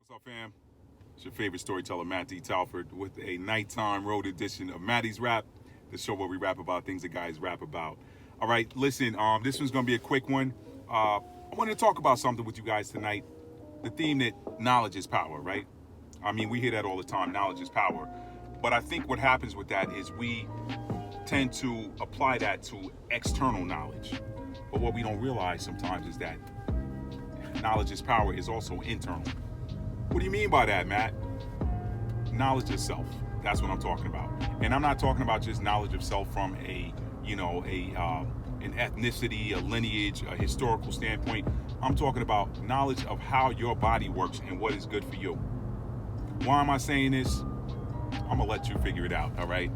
What's up, fam? It's your favorite storyteller, Matt D. Talford, with a nighttime road edition of Matty's Rap, the show where we rap about things that guys rap about. All right, listen, this one's going to be a quick one. I want to talk about something with you guys tonight. The theme that knowledge is power, right? I mean, we hear that all the time, knowledge is power. But I think what happens with that is we tend to apply that to external knowledge. But what we don't realize sometimes is that knowledge is power is also internal. What do you mean by that, Matt? Knowledge of self. That's what I'm talking about. And I'm not talking about just knowledge of self from an ethnicity, a lineage, a historical standpoint. I'm talking about knowledge of how your body works and what is good for you. Why am I saying this? I'm gonna let you figure it out, all right?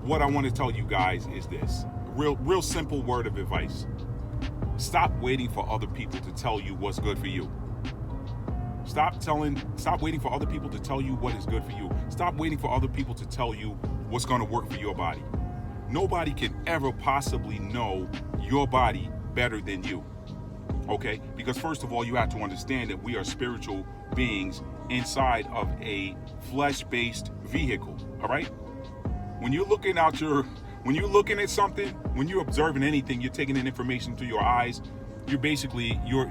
What I want to tell you guys is this. Real simple word of advice. Stop waiting for other people to tell you what's good for you. Stop waiting for other people to tell you what is good for you. Stop waiting for other people to tell you what's going to work for your body. Nobody can ever possibly know your body better than you. Okay? Because first of all, you have to understand that we are spiritual beings inside of a flesh-based vehicle. All right? When you're looking at something, when you're observing anything, you're taking in information through your eyes. You're basically your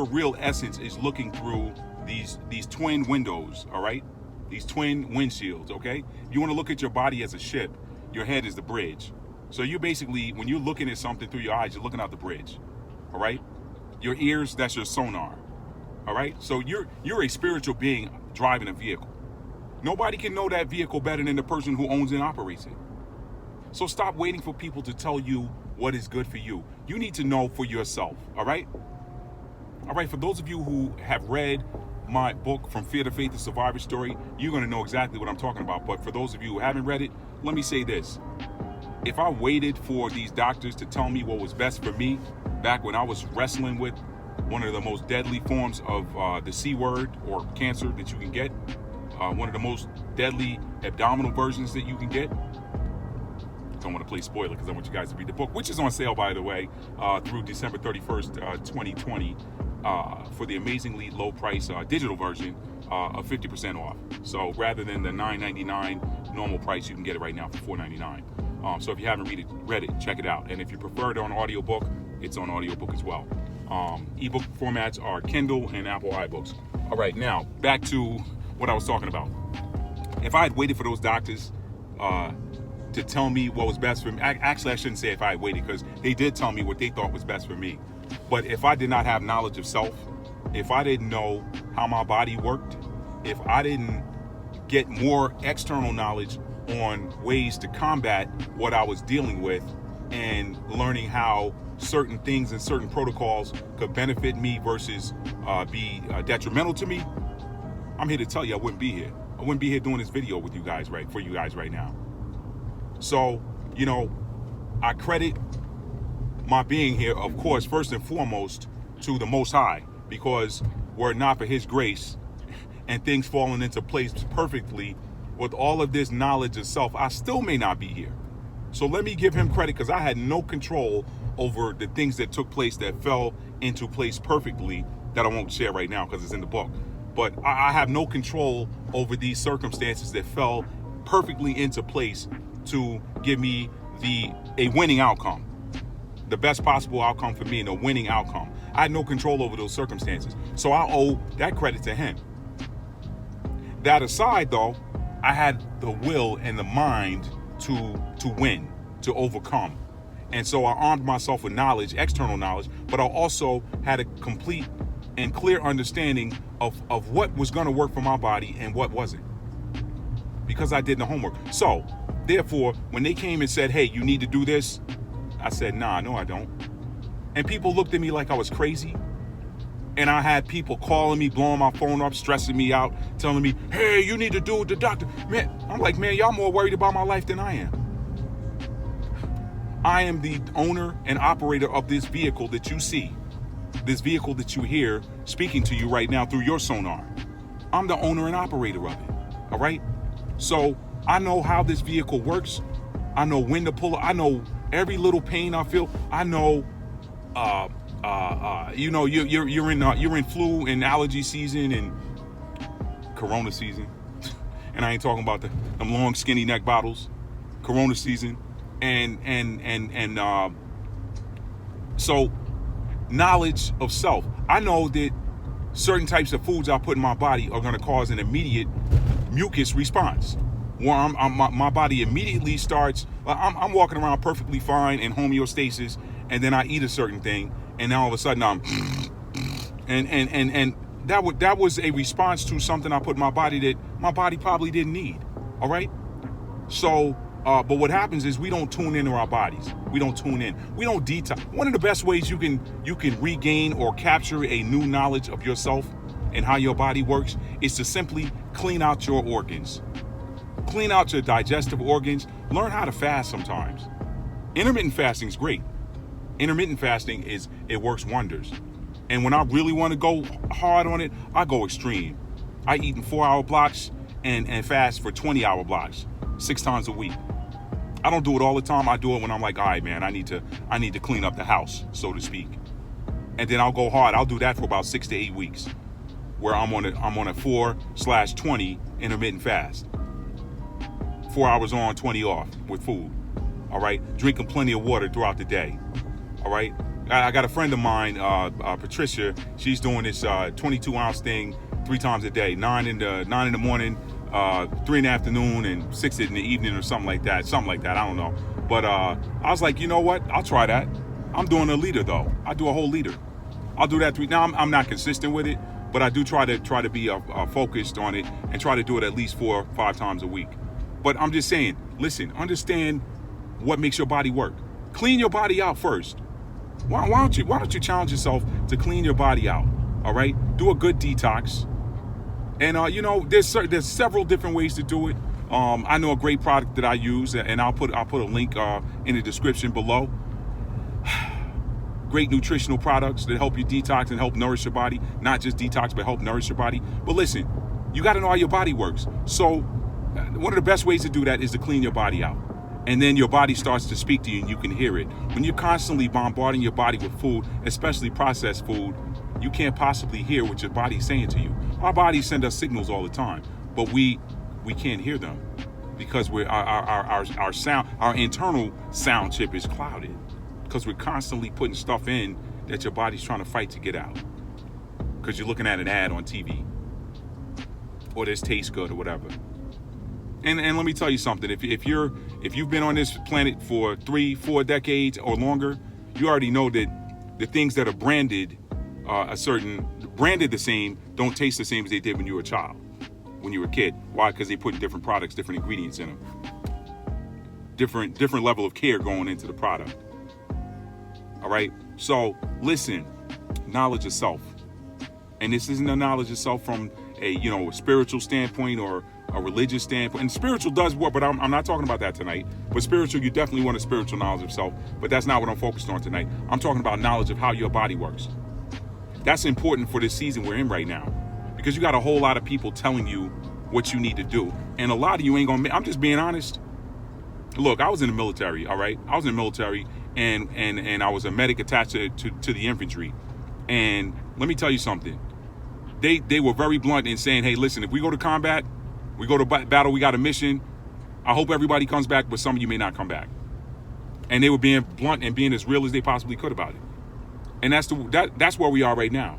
real essence is looking through these twin windows, all right? These twin windshields, okay? If you want to look at your body as a ship, your head is the bridge. So you basically, when you're looking at something through your eyes, you're looking out the bridge, all right? Your ears, that's your sonar, all right? So you're a spiritual being driving a vehicle. Nobody can know that vehicle better than the person who owns and operates it. So stop waiting for people to tell you what is good for you. You need to know for yourself, all right? All right, for those of you who have read my book, From Fear to Faith, The Survivor Story, you're going to know exactly what I'm talking about. But for those of you who haven't read it, let me say this. If I waited for these doctors to tell me what was best for me, back when I was wrestling with one of the most deadly forms of the C word or cancer that you can get, one of the most deadly abdominal versions that you can get, don't want to play spoiler because I want you guys to read the book, which is on sale, by the way, through December 31st, 2020, for the amazingly low price digital version of 50% off. So rather than the $9.99 normal price, you can get it right now for $4.99. So if you haven't read it, check it out. And if you prefer it on audiobook, it's on audiobook as well. Ebook formats are Kindle and Apple iBooks. All right, now back to what I was talking about. If I had waited for those doctors to tell me what was best for me. Actually, I shouldn't say if I had waited, because they did tell me what they thought was best for me. But if I did not have knowledge of self, if I didn't know how my body worked, if I didn't get more external knowledge on ways to combat what I was dealing with and learning how certain things and certain protocols could benefit me versus be detrimental to me, I'm here to tell you I wouldn't be here. I wouldn't be here doing this video with you guys for you guys right now. So, I credit my being here, of course, first and foremost, to the Most High, because were it not for His grace and things falling into place perfectly with all of this knowledge of self, I still may not be here. So let me give Him credit, because I had no control over the things that took place that fell into place perfectly, that I won't share right now because it's in the book. But I have no control over these circumstances that fell perfectly into place to give me a winning outcome, the best possible outcome for me, and a winning outcome. I had no control over those circumstances, so I owe that credit to Him. That aside, though, I had the will and the mind to win, to overcome, and so I armed myself with knowledge, external knowledge, but I also had a complete and clear understanding of what was going to work for my body and what wasn't, because I did the homework. So therefore, when they came and said, hey, you need to do this, I said, nah, no, I don't. And people looked at me like I was crazy. And I had people calling me, blowing my phone up, stressing me out, telling me, hey, you need to do what the doctor. Man, I'm like, man, y'all more worried about my life than I am. I am the owner and operator of this vehicle that you see, this vehicle that you hear speaking to you right now through your sonar. I'm the owner and operator of it, all right? So I know how this vehicle works. I know when to pull it. I know every little pain I feel. I know, you're in flu and allergy season, and Corona season. And I ain't talking about them long skinny neck bottles. Corona season. So knowledge of self. I know that certain types of foods I put in my body are going to cause an immediate mucus response, where my body immediately starts. I'm walking around perfectly fine in homeostasis, and then I eat a certain thing, and then all of a sudden I'm, and that was a response to something I put in my body that my body probably didn't need. All right, so. But what happens is we don't tune into our bodies. We don't tune in. We don't detox. One of the best ways you can regain or capture a new knowledge of yourself and how your body works is to simply clean out your organs. Clean out your digestive organs. Learn how to fast sometimes. Intermittent fasting is great. Intermittent fasting it works wonders. And when I really want to go hard on it, I go extreme. I eat in 4-hour blocks and fast for 20-hour blocks, 6 times a week. I don't do it all the time. I do it when I'm like, all right, man, I need to clean up the house, so to speak. And then I'll go hard. I'll do that for about 6 to 8 weeks, where I'm on a 4/20 intermittent fast. 4 hours on, 20 off with food. All right, drinking plenty of water throughout the day. All right, I got a friend of mine, Patricia. She's doing this 22-ounce thing 3 times a day, 9 in the morning. 3 in the afternoon and 6 in the evening or something like that. I don't know. But I was like, you know what? I'll try that. I'm doing a liter though. I do a whole liter. I'll do that 3. Now I'm not consistent with it, but I do try to be focused on it and try to do it at least 4 or 5 times a week. But I'm just saying, listen, understand what makes your body work. Clean your body out first. Why don't you challenge yourself to clean your body out? All right. Do a good detox. And there's several different ways to do it. I know a great product that I use, and I'll put a link in the description below. Great nutritional products that help you detox and help nourish your body. Not just detox, but help nourish your body. But listen, you got to know how your body works. So one of the best ways to do that is to clean your body out. And then your body starts to speak to you and you can hear it. When you're constantly bombarding your body with food, especially processed food, you can't possibly hear what your body's saying to you. Our bodies send us signals all the time, but we can't hear them because our sound, our internal sound chip is clouded because we're constantly putting stuff in that your body's trying to fight to get out because you're looking at an ad on TV or this tastes good or whatever. And let me tell you something. If you've been on this planet for 3-4 decades or longer, you already know that the things that are branded the same don't taste the same as they did when you were a child, when you were a kid. Why? Because they put different products, different ingredients in them, different level of care going into the product. All right. So listen, knowledge of self, and this isn't a knowledge of self from a spiritual standpoint or a religious standpoint. And spiritual does work, but I'm not talking about that tonight. But spiritual, you definitely want a spiritual knowledge of self. But that's not what I'm focused on tonight. I'm talking about knowledge of how your body works. That's important for this season we're in right now, because you got a whole lot of people telling you what you need to do, and a lot of you ain't gonna. I'm just being honest. Look, I was in the military. All right, I was in the military, and I was a medic attached to the infantry. And let me tell you something. They were very blunt in saying, hey, listen, if we go to combat, we go to battle, we got a mission. I hope everybody comes back, but some of you may not come back. And they were being blunt and being as real as they possibly could about it. And that's where we are right now,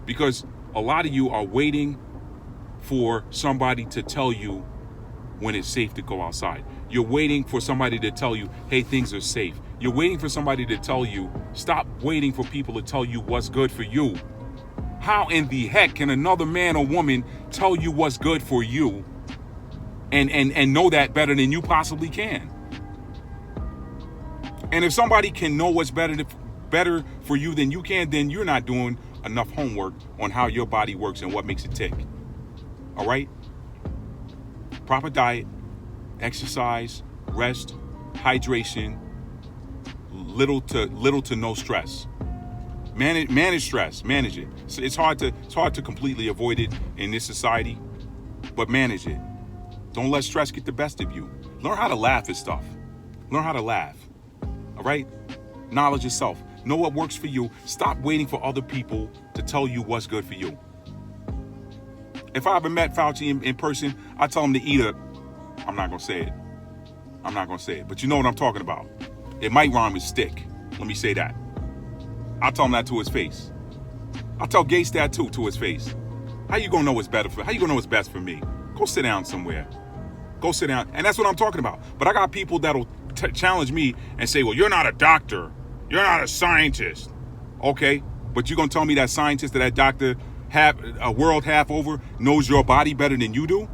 because a lot of you are waiting for somebody to tell you when it's safe to go outside. You're waiting for somebody to tell you, hey, things are safe. You're waiting for somebody to tell you, stop waiting for people to tell you what's good for you. How in the heck can another man or woman tell you what's good for you and know that better than you possibly can? And if somebody can know what's better for you than you can, then you're not doing enough homework on how your body works and what makes it tick. All right? Proper diet, exercise, rest, hydration, little to no stress. Manage stress, manage it. It's hard to completely avoid it in this society, but manage it. Don't let stress get the best of you. Learn how to laugh at stuff. Learn how to laugh. All right? Knowledge yourself. Know what works for you. Stop waiting for other people to tell you what's good for you. If I ever met Fauci in person, I tell him to eat I'm not going to say it. I'm not going to say it. But you know what I'm talking about. It might rhyme with stick. Let me say that. I tell him that to his face. I tell Gates that too, to his face. How you gonna know what's better for? How you gonna know what's best for me? Go sit down somewhere. Go sit down. And that's what I'm talking about. But I got people that'll challenge me and say, well, you're not a doctor. You're not a scientist. Okay, but you gonna tell me that scientist or that doctor a world half over knows your body better than you do?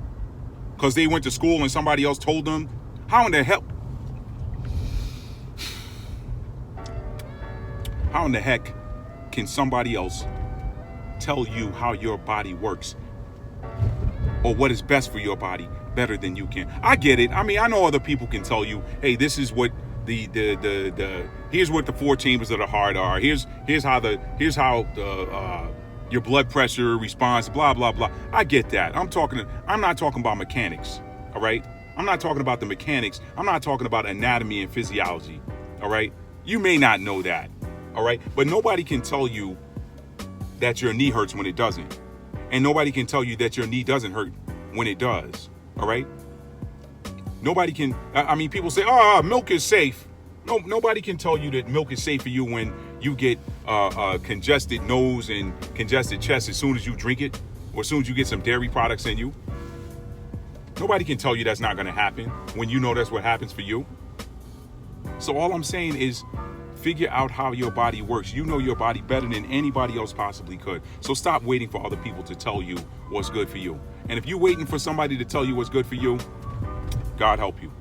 Because they went to school and somebody else told them? How in the hell? How in the heck can somebody else tell you how your body works or what is best for your body better than you can? I get it. I mean, I know other people can tell you, hey, this is what here's what the 4 chambers of the heart are. Here's how your blood pressure responds, blah, blah, blah. I get that. I'm not talking about mechanics, all right? I'm not talking about the mechanics. I'm not talking about anatomy and physiology, all right? You may not know that, all right? But nobody can tell you that your knee hurts when it doesn't. And nobody can tell you that your knee doesn't hurt when it does, all right? Nobody can, I mean, people say, milk is safe. No, nobody can tell you that milk is safe for you when you get congested nose and congested chest as soon as you drink it, or as soon as you get some dairy products in you. Nobody can tell you that's not going to happen when you know that's what happens for you. So all I'm saying is figure out how your body works. You know your body better than anybody else possibly could. So stop waiting for other people to tell you what's good for you. And if you're waiting for somebody to tell you what's good for you, God help you.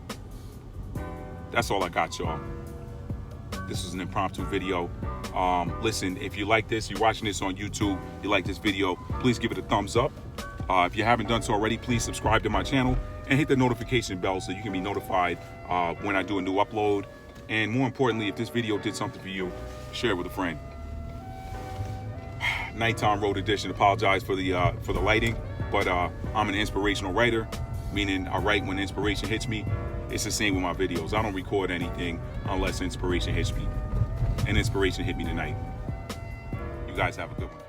That's all I got, y'all. This is an impromptu video. Listen, if you like this, you're watching this on YouTube, you like this video, please give it a thumbs up. If you haven't done so already, please subscribe to my channel and hit the notification bell so you can be notified when I do a new upload. And more importantly, if this video did something for you, share it with a friend. Nighttime road edition. Apologize for the lighting, but I'm an inspirational writer, meaning I write when inspiration hits me. It's the same with my videos. I don't record anything unless inspiration hits me. And inspiration hit me tonight. You guys have a good one.